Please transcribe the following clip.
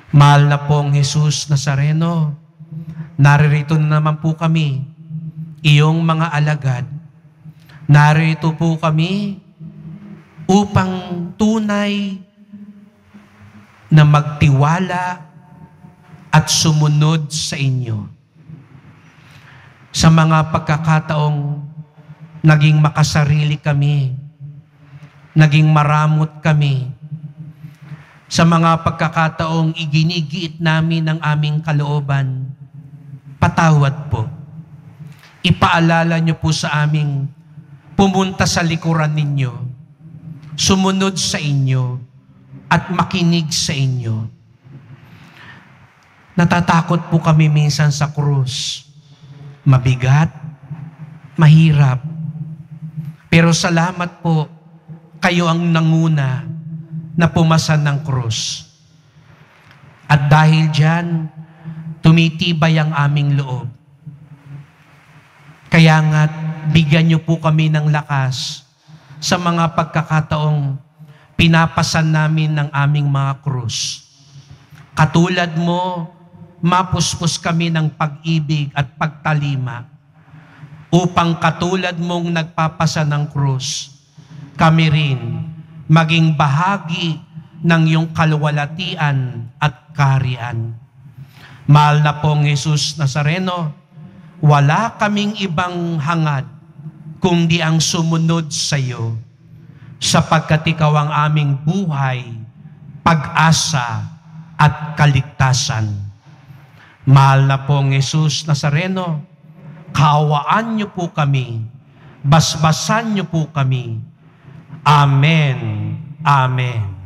Mahal na pong Jesus Nazareno, naririto na naman po kami, iyong mga alagad. Narito po kami upang tunay na magtiwala at sumunod sa inyo. Sa mga pagkakataong naging makasarili kami, naging maramot kami, sa mga pagkakataong iginigiit namin ang aming kalooban, patawad po. Ipaalala niyo po sa aming pumunta sa likuran ninyo, sumunod sa inyo, at makinig sa inyo. Natatakot po kami minsan sa krus. Mabigat, mahirap. Pero salamat po, kayo ang nanguna na pumasa ng krus. At dahil diyan, tumitibay ang aming loob. Kaya nga, bigyan niyo po kami ng lakas sa mga pagkakataong pinapasan namin ng aming mga krus. Katulad mo, mapuspos kami ng pag-ibig at pagtalima upang katulad mong nagpapasa ng krus, kami rin maging bahagi ng iyong kaluwalhatian at kaharian. Mahal na pong Jesus Nazareno, wala kaming ibang hangad kundi ang sumunod sa iyo, sapagkat ikaw ang aming buhay, pag-asa at kaligtasan. Mahal na pong Jesus Nazareno, kaawaan niyo po kami, basbasan niyo po kami. Amen. Amen.